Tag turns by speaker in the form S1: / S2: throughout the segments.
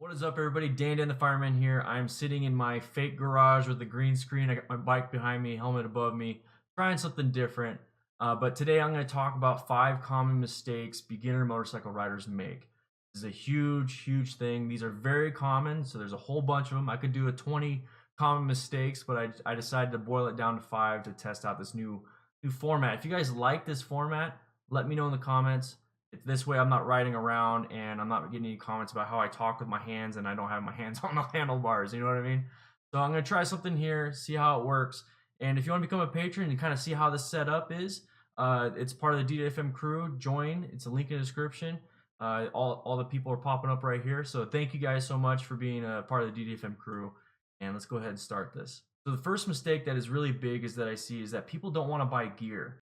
S1: What is up, everybody? DanDanTheFireman here. I'm sitting in my fake garage with the green screen. I got my bike behind me, helmet above me, trying something different. But today I'm going to talk about 5 common mistakes beginner motorcycle riders make. This is a huge thing. These are very common, so there's a whole bunch of them. I could do a 20 common mistakes, but I decided to boil it down to 5 to test out this new format. If you guys like this format, let me know in the comments. If this way I'm not riding around and I'm not getting any comments about how I talk with my hands and I don't have my hands on the handlebars, you know what I mean? So I'm going to try something here, see how it works. And if you want to become a patron and kind of see how this setup is, it's part of the DFM Crew Join. It's a link in the description. All the people are popping up right here. So thank you guys so much for being a part of the DDFM Crew. And let's go ahead and start this. So the first mistake that is really big is that I see is that people don't want to buy gear.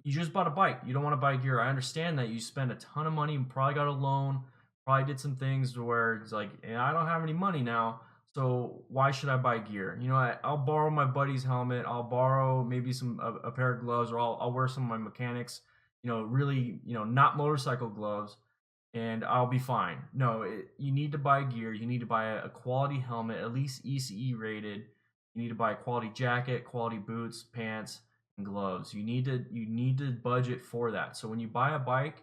S1: You just bought a bike. You don't want to buy gear. I understand that you spend a ton of money. You probably got a loan. Probably did some things where it's like, I don't have any money now, so why should I buy gear? You know, I'll borrow my buddy's helmet. I'll borrow maybe a pair of gloves, or I'll wear some of my mechanics. You know, really, not motorcycle gloves, and I'll be fine. No, you need to buy gear. You need to buy a quality helmet, at least ECE rated. You need to buy a quality jacket, quality boots, pants, and gloves. You need to budget for that. So when you buy a bike,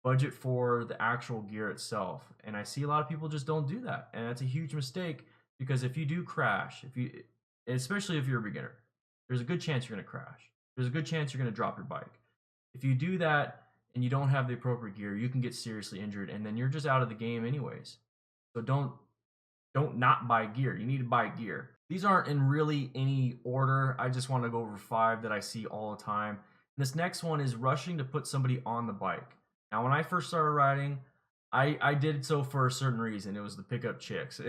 S1: budget for the actual gear itself. And I see a lot of people just don't do that, and that's a huge mistake, because if you do crash, especially if you're a beginner, there's a good chance you're going to crash. There's a good chance you're going to drop your bike. If you do that and you don't have the appropriate gear, you can get seriously injured, and then you're just out of the game anyways. So don't not buy gear. You need to buy gear. These aren't in really any order. I just want to go over 5 that I see all the time. And this next one is rushing to put somebody on the bike. Now, when I first started riding, I did so for a certain reason. It was to pick up chicks.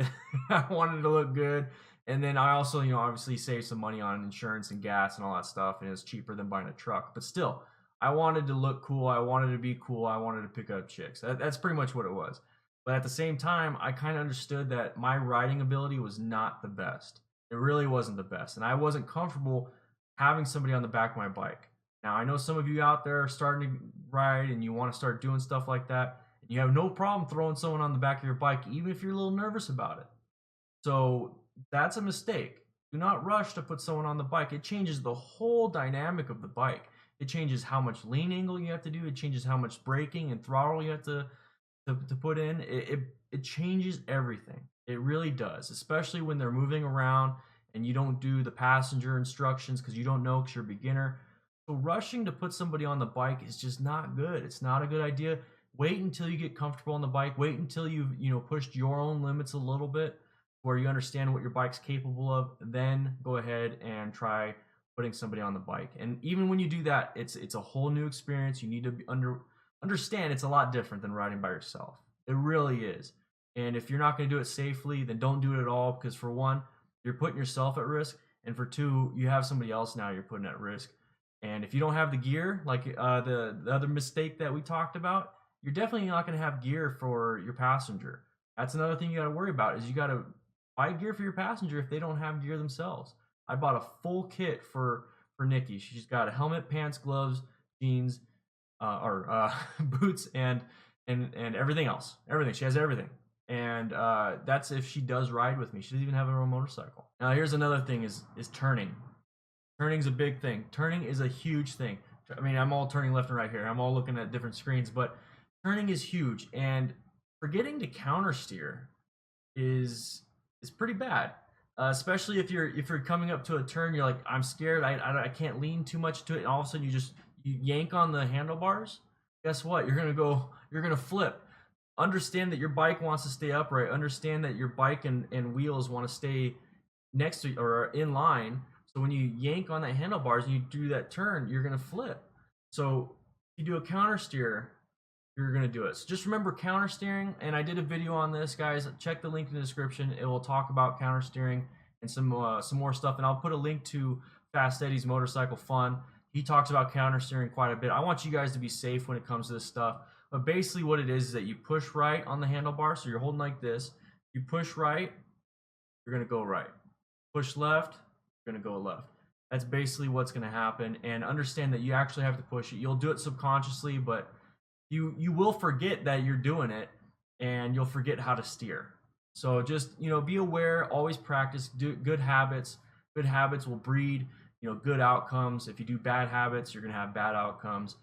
S1: I wanted to look good. And then I also, obviously saved some money on insurance and gas and all that stuff. And it was cheaper than buying a truck. But still, I wanted to look cool. I wanted to be cool. I wanted to pick up chicks. That's pretty much what it was. But at the same time, I kind of understood that my riding ability was not the best. It really wasn't the best. And I wasn't comfortable having somebody on the back of my bike. Now, I know some of you out there are starting to ride and you want to start doing stuff like that. And you have no problem throwing someone on the back of your bike, even if you're a little nervous about it. So that's a mistake. Do not rush to put someone on the bike. It changes the whole dynamic of the bike. It changes how much lean angle you have to do. It changes how much braking and throttle you have to put in. It changes everything. It really does, especially when they're moving around and you don't do the passenger instructions because you don't know, because you're a beginner. So rushing to put somebody on the bike is just not good. It's not a good idea. Wait until you get comfortable on the bike. Wait until you've pushed your own limits a little bit, where you understand what your bike's capable of. Then go ahead and try putting somebody on the bike. And even when you do that, it's a whole new experience. You need to understand it's a lot different than riding by yourself. It really is. And if you're not going to do it safely, then don't do it at all, because for one, you're putting yourself at risk, and for two, you have somebody else now you're putting at risk. And if you don't have the gear, like the other mistake that we talked about, you're definitely not going to have gear for your passenger. That's another thing you got to worry about, is you got to buy gear for your passenger if they don't have gear themselves. I bought a full kit for Nikki. She's got a helmet, pants, gloves, jeans, boots, and everything else. Everything. She has everything. And that's if she does ride with me. She doesn't even have her own motorcycle. Now, here's another thing is turning. Turning's a big thing. Turning is a huge thing. I mean, I'm all turning left and right here. I'm all looking at different screens, but turning is huge. And forgetting to countersteer is pretty bad. Especially if you're coming up to a turn, you're like, I'm scared. I can't lean too much to it. And all of a sudden, you yank on the handlebars. Guess what? You're gonna flip. Understand that your bike wants to stay upright. Understand that your bike and wheels want to stay next to or in line. So when you yank on that handlebars and you do that turn, you're going to flip. So if you do a countersteer, you're going to do it. So just remember countersteering. And I did a video on this, guys. Check the link in the description. It will talk about countersteering and some more stuff. And I'll put a link to Fast Eddie's Motorcycle Fun. He talks about countersteering quite a bit. I want you guys to be safe when it comes to this stuff. But basically what it is that you push right on the handlebar. So you're holding like this. You push right, you're going to go right. Push left, you're going to go left. That's basically what's going to happen. And understand that you actually have to push it. You'll do it subconsciously, but you will forget that you're doing it. and you'll forget how to steer. So just, you know, be aware, always practice, do good habits. Good habits will breed, you know, good outcomes. If you do bad habits, you're gonna have bad outcomes.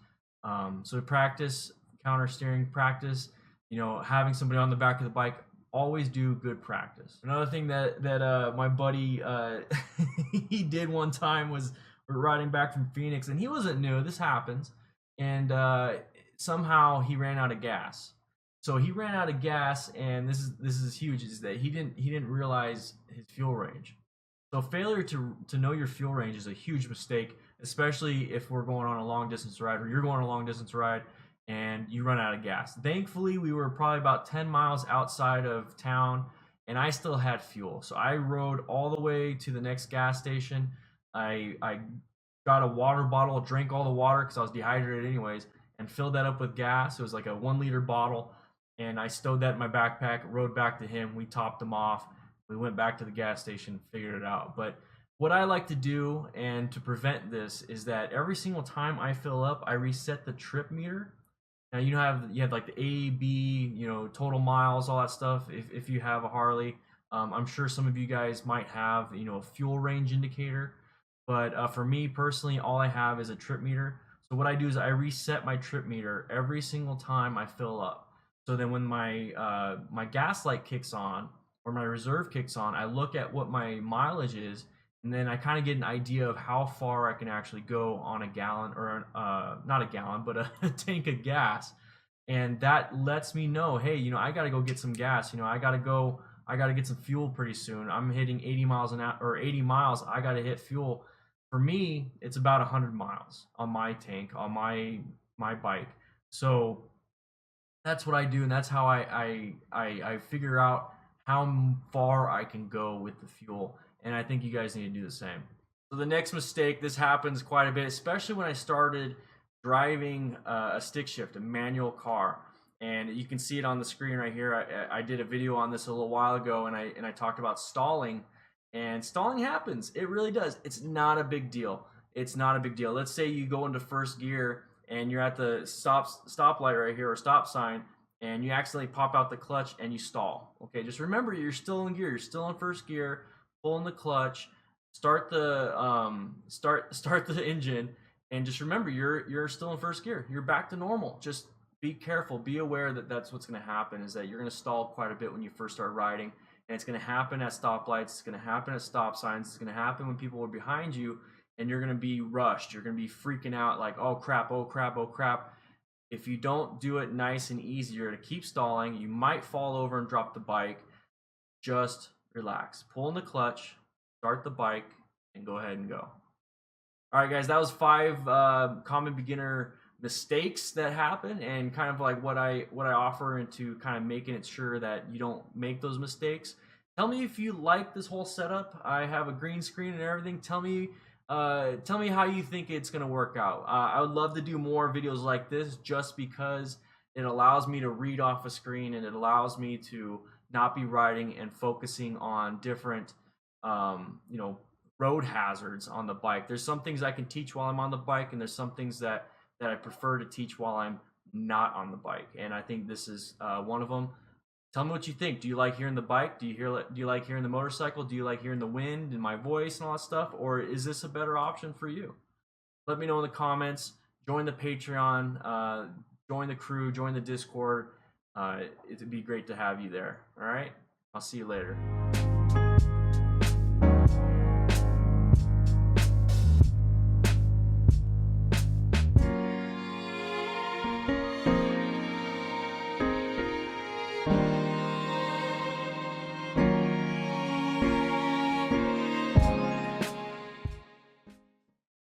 S1: So practice counter steering, practice, you know, having somebody on the back of the bike. Always do good practice. Another thing that my buddy he did one time was we're riding back from Phoenix, and he wasn't new. This happens, and somehow he ran out of gas. So he ran out of gas, and this is huge. Is that he didn't realize his fuel range. So failure to know your fuel range is a huge mistake, especially if we're going on a long distance ride or you're going on a long distance ride and you run out of gas. Thankfully, we were probably about 10 miles outside of town and I still had fuel. So I rode all the way to the next gas station. I got a water bottle, drank all the water because I was dehydrated anyways, and filled that up with gas. It was like a 1 liter bottle. And I stowed that in my backpack, rode back to him. We topped him off. We went back to the gas station, figured it out. But what I like to do, and to prevent this, is that every single time I fill up, I reset the trip meter. Now you have like the A, B, you know, total miles, all that stuff. If you have a Harley, I'm sure some of you guys might have, you know, a fuel range indicator. But for me personally, all I have is a trip meter. So what I do is I reset my trip meter every single time I fill up. So then when my my gas light kicks on, or my reserve kicks on, I look at what my mileage is, and then I kind of get an idea of how far I can actually go on a gallon, or not a gallon, but a tank of gas. And that lets me know, hey, you know, I got to go get some gas. You know, I got to get some fuel pretty soon. I'm hitting 80 miles an hour, or 80 miles. I got to hit fuel. For me, it's about 100 miles on my tank, on my bike. So that's what I do, and that's how I figure out how far I can go with the fuel, and I think you guys need to do the same. So the next mistake, this happens quite a bit, especially when I started driving a stick shift, a manual car, and you can see it on the screen right here. I did a video on this a little while ago, and I talked about stalling, and stalling happens. It really does. It's not a big deal. It's not a big deal. Let's say you go into first gear and you're at the stoplight right here, or stop sign, and you accidentally pop out the clutch and you stall. Okay, just remember you're still in gear. You're still in first gear. Pull in the clutch, start the start the engine, and just remember you're still in first gear. You're back to normal. Just be careful. Be aware that that's what's going to happen. Is that you're going to stall quite a bit when you first start riding, and it's going to happen at stoplights. It's going to happen at stop signs. It's going to happen when people are behind you, and you're going to be rushed. You're going to be freaking out like, oh crap, oh crap, oh crap. If you don't do it nice and easier to keep stalling, you might fall over and drop the bike. Just relax. Pull in the clutch, start the bike, and go ahead and go. All right, guys, that was 5 common beginner mistakes that happen, and kind of like what I offer into kind of making it sure that you don't make those mistakes. Tell me if you like this whole setup. I have a green screen and everything. Tell me how you think it's going to work out. I would love to do more videos like this, just because it allows me to read off a screen, and it allows me to not be riding and focusing on different you know, road hazards on the bike. There's some things I can teach while I'm on the bike, and there's some things that I prefer to teach while I'm not on the bike, and I think this is one of them. Tell me what you think. Do you like hearing the bike? Do you like hearing the motorcycle? Do you like hearing the wind and my voice and all that stuff? Or is this a better option for you? Let me know in the comments. Join the Patreon. Join the crew. Join the Discord. It'd be great to have you there. All right? I'll see you later.